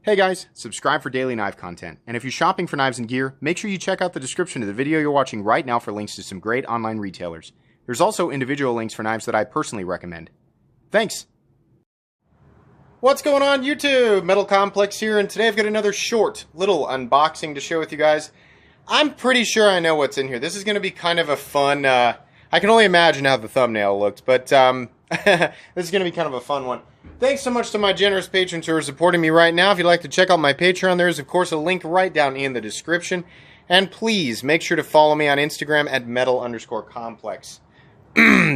Hey guys, subscribe for daily knife content, and if you're shopping for knives and gear, make sure you check out the description of the video you're watching right now for links to some great online retailers. There's also individual links for knives that I personally recommend. Thanks! What's going on YouTube? Metal Complex here, and today I've got another short little unboxing to share with you guys. I'm pretty sure I know what's in here. This is going to be kind of a fun, I can only imagine how the thumbnail looked, but this is going to be kind of a fun one. Thanks so much to my generous patrons who are supporting me right now. If you'd like to check out my Patreon, there is, of course, a link right down in the description. And please, make sure to follow me on Instagram at metal_complex.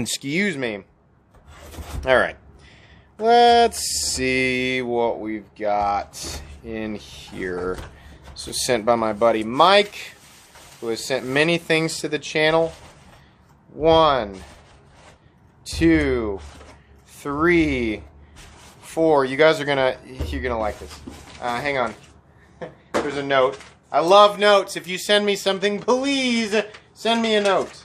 Excuse me. Alright. Let's see what we've got in here. This was sent by my buddy Mike, who has sent many things to the channel. 1, 2, 3, 4. You guys are you're gonna like this. Hang on. There's a note. I love notes. If you send me something, please send me a note.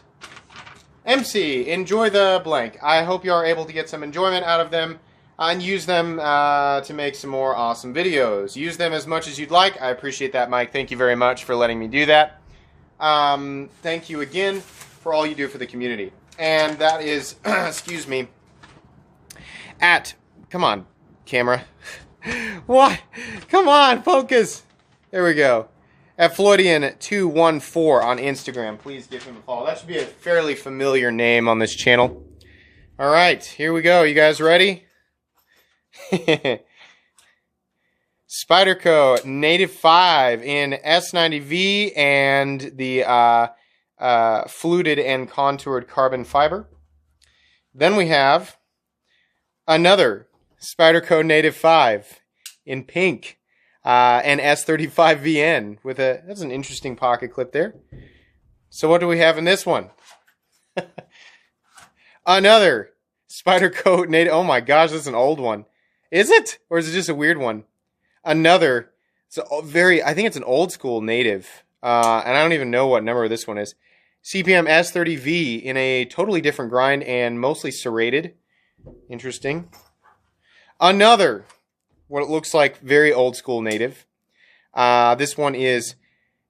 MC, enjoy the blank. I hope you are able to get some enjoyment out of them and use them to make some more awesome videos. Use them as much as you'd like. I appreciate that, Mike. Thank you very much for letting me do that. Thank you again for all you do for the community. And that is, excuse me, come on, camera. What? Come on, focus. There we go. At Floydian214 on Instagram. Please give him a follow. That should be a fairly familiar name on this channel. All right, here we go. You guys ready? Spyderco Native 5 in S90V and the fluted and contoured carbon fiber. Then we have another Spyderco Native 5 in pink and S35VN with that's an interesting pocket clip there. So what do we have in this one? Another Spyderco Native. Oh my gosh, that's an old one. Is it? Or is it just a weird one? Another, I think it's an old school Native. And I don't even know what number this one is. CPM S30V in a totally different grind and mostly serrated. Interesting. Another, what it looks like, very old school Native. This one is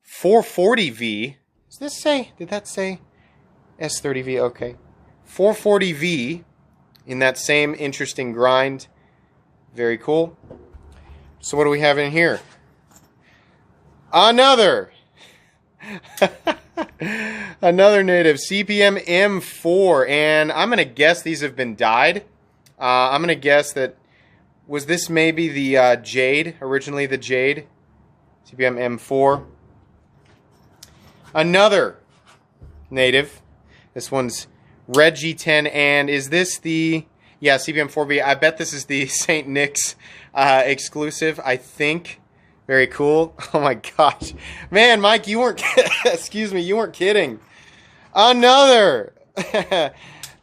440V. Does this say, did that say S30V? Okay. 440V in that same interesting grind. Very cool. So what do we have in here? Another. Another Native, CPM M4, and I'm going to guess these have been dyed. I'm going to guess that, was this maybe the Jade, originally the Jade? CPM M4. Another Native. This one's Red G10, and is this the, yeah, CPM 4B. I bet this is the St. Nick's exclusive, I think. Very cool. Oh my gosh. Man, Mike, you weren't, excuse me, you weren't kidding. Another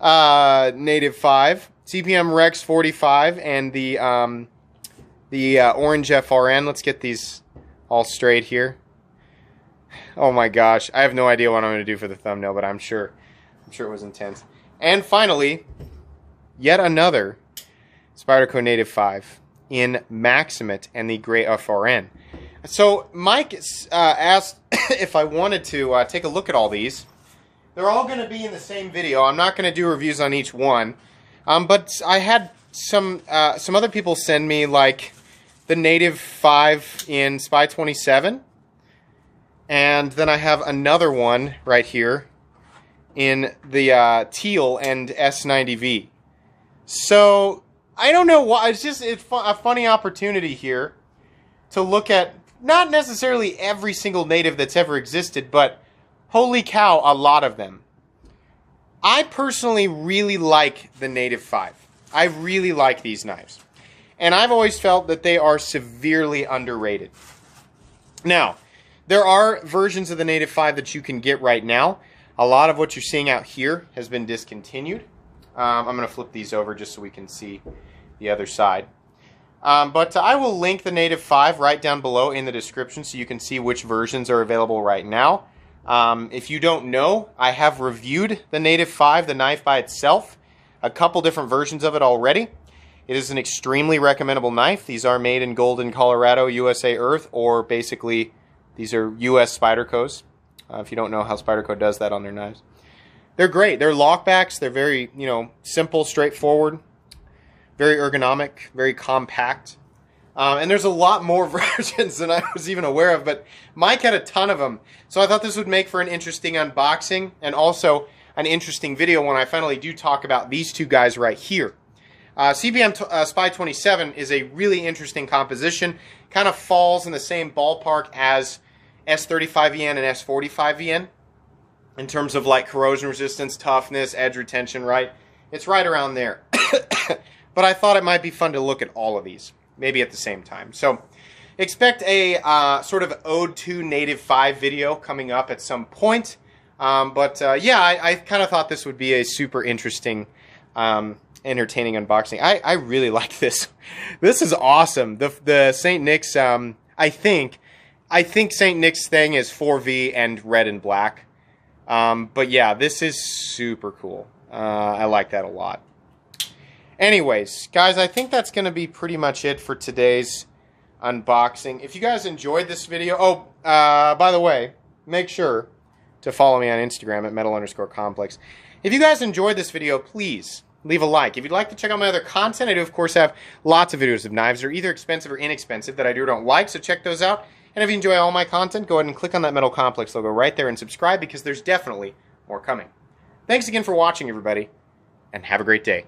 Native 5. CPM Rex 45 and the orange FRN. Let's get these all straight here. Oh my gosh. I have no idea what I'm going to do for the thumbnail, but I'm sure it was intense. And finally, yet another Spyderco Native 5 in Maximate and the gray FRN. So Mike asked if I wanted to take a look at all these. They're all going to be in the same video. I'm not going to do reviews on each one. But I had some other people send me like the Native 5 in Spy 27. And then I have another one right here in the teal and S90V. So I don't know why. It's just a funny opportunity here to look at not necessarily every single Native that's ever existed, but holy cow, a lot of them. I personally really like the Native 5. I really like these knives. And I've always felt that they are severely underrated. Now, there are versions of the Native 5 that you can get right now. A lot of what you're seeing out here has been discontinued. I'm going to flip these over just so we can see the other side. But I will link the Native 5 right down below in the description so you can see which versions are available right now. If you don't know, I have reviewed the Native 5, the knife by itself, a couple different versions of it already. It is an extremely recommendable knife. These are made in Golden, Colorado, USA Earth, or basically these are US Spydercos. If you don't know how Spyderco does that on their knives. They're great. They're lockbacks. They're very, simple, straightforward, very ergonomic, very compact. And there's a lot more versions than I was even aware of, but Mike had a ton of them. So I thought this would make for an interesting unboxing and also an interesting video when I finally do talk about these two guys right here. CBM Spy 27 is a really interesting composition. Kind of falls in the same ballpark as S35VN and S45VN in terms of like corrosion resistance, toughness, edge retention, right? It's right around there. But I thought it might be fun to look at all of these, maybe at the same time. So expect a sort of ode to Native 5 video coming up at some point. Yeah, I kind of thought this would be a super interesting, entertaining unboxing. I really like this. This is awesome. The St. Nick's, I think St. Nick's thing is 4V and red and black. But yeah, this is super cool. I like that a lot. Anyways, guys, I think that's going to be pretty much it for today's unboxing. If you guys enjoyed this video, by the way, make sure to follow me on Instagram at metal_complex. If you guys enjoyed this video, please leave a like. If you'd like to check out my other content, I do, of course, have lots of videos of knives. They're either expensive or inexpensive that I do or don't like, so check those out. And if you enjoy all my content, go ahead and click on that Metal Complex logo right there and subscribe because there's definitely more coming. Thanks again for watching, everybody, and have a great day.